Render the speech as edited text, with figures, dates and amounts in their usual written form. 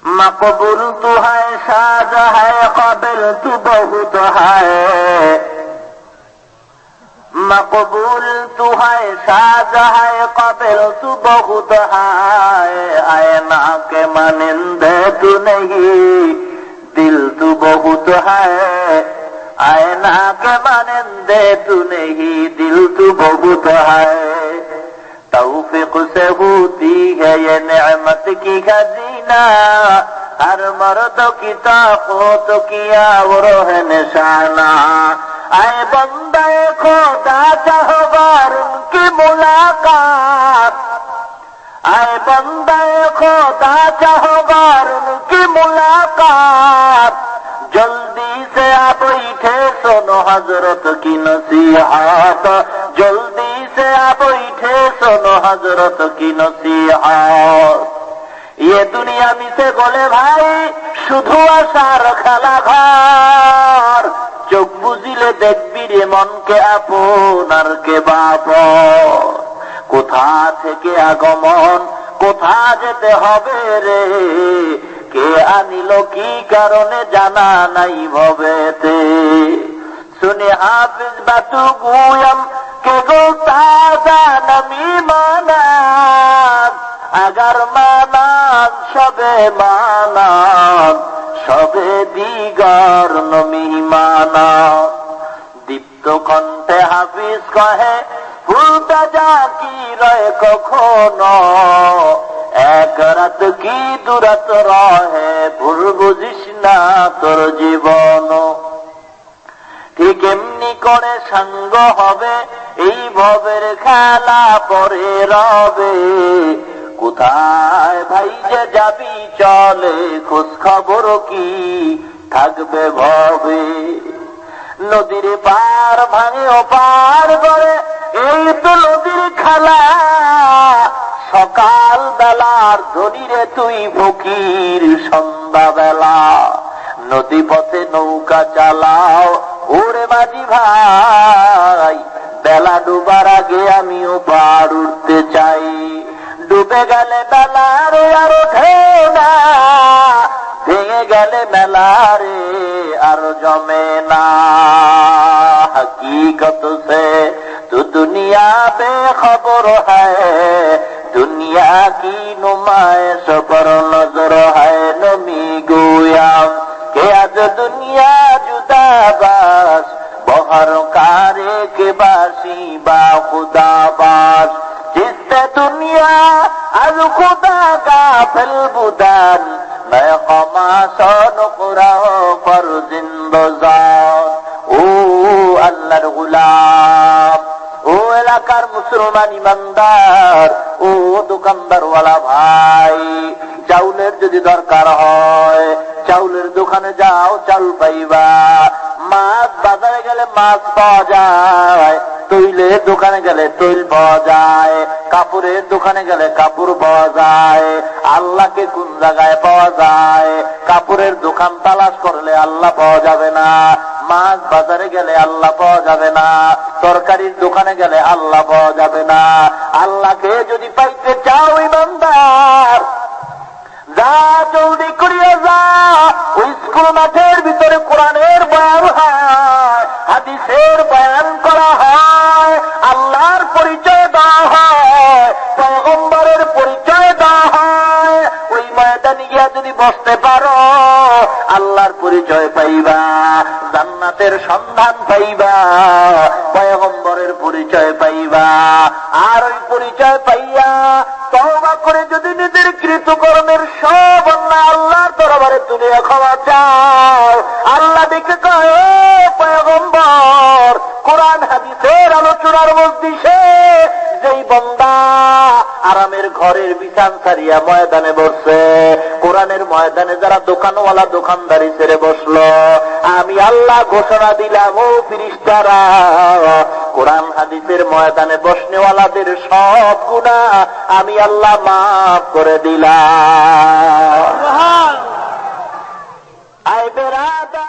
मकबूल तू है साज है काबिल तू बहुत है मकबूल तू है साज है काबिल तू बहुत है आईना के मानिंदे तू नहीं दिल तू बहुत है आईना के मानिंदे तू नहीं दिल तू बहुत है तौफीक से होती है ये नेमत की खजीना हर मर्द की ताकत किया वो है निशाना आए बंदे खुदा चाहवार उनकी मुलाकात आए बंदे खुदा चाहवार उनकी मुलाकात जल्दी से आप बैठे सुनो हजरत की नसीहत जल्दी से आप बैठे सुनो हजरत की नसीहत ये दुनिया मिसे गोले भाई शुधु आशार खेला घर चोख बुझिले देखबি रे মনকে আপন আর কে বাপ কোথা থেকে আগমন কোথা যেতে হবে রে কে আনিল কি কারণে জানা নাই ভবেতে শুনে হাফিজ বাতু গুয়াম কে গো তাজা নমি মানাত আগার মানাত সবে মানাত সবে দিগার নমি মানাত দীপ্ত কণ্ঠে হাফিজ কহে ফুলটা যা কি রয় কখনো এক রাত কি দুরাত রহে ভুল বুঝিস না তোর জীবন ঠিক এমনি করে সঙ্গ হবে এই ভবের খেলা পরে রবে কোথায় ভাই যে যাবি চলে খোঁজ খবর কি থাকবে ভবে নদীর পার ভাঙে ও পার করে এই তো নদীর খেলা সকাল বেলার ধনীরে তুই ফকির সন্ধ্যা বেলা নদী পথে নৌকা চালাও ওরে মাঝি ভাই বেলা ডুবার আগে আমিও পার উঠতে চাই ডুবে গেলে বেলারে আর ওঠে না ভেঙে গেলে মেলারে আর জমে না हकीकत से तू दुनिया बेखबर है दुनिया की नुमाइश पर नजर है नमी गोया के आज दुनिया जुदाबास बहर कारे के बासी बा खुदाबास जिससे दुनिया आज खुदा का फिलबुदान मैं खमासन कुराओ पर जिंदजान ও আল্লাহর গোলাম ও এলাকার মুসলমান ইমানদার ও দোকানদারওয়ালা ভাই চাউলের যদি দরকার হয় চাউলের দোকানে যাও চাল পাইবা মাছ বাজারে গেলে মাছ পাওয়া যায় তৈলের দোকানে গেলে তৈল পাওয়া যায় কাপড়ের দোকানে গেলে কাপড় পাওয়া যায় আল্লাহকে কোন জায়গায় পাওয়া যায় কাপড়ের দোকান তালাশ করলে আল্লাহ পাওয়া যাবে না মাছ বাজারে গেলে আল্লাহ পাওয়া যাবে না তরকারির দোকানে গেলে আল্লাহ পাওয়া যাবে না আল্লাহকে যদি পাইতে চাও ইমানদার যা জলদি করিয়া যা ওই স্কুল মাঠের ভিতরে কোরআনের বয়ান হয় হাদিসের বয়ান করা হয় আল্লাহর পরিচয় দেওয়া হয় পয়গম্বরের পরিচয় দেওয়া হয় ওই ময়দানে গিয়া যদি বসতে পারো আল্লাহর পরিচয় পাইবা জান্নাতের সন্ধান পাইবা পয়গম্বরের পরিচয় পাইবা আর ওই পরিচয় পাইয়া তওবা করে যদি নিজের কৃতকর্মের সব অন্যায় আল্লাহর দরবারে তুলে ক্ষমা চাও আল্লাহ দেখে কয় পয়গম্বর কোরআন হাদিসের আলোচনার মজলিসে যেই বান্দা আরামের ঘরের বিছান ছাড়িয়া ময়দানে বসছে কোরআনের ময়দানে যারা দোকানওয়ালা দোকানদারি ছেড়ে বসলো আমি আল্লাহ ঘোষণা দিলাম ও ফেরেশতারা কোরআন হাদিসের ময়দানে বসনেওয়ালাদের সব গুনাহ আমি আল্লাহ মাফ করে দিলাম। আয় বেরাদা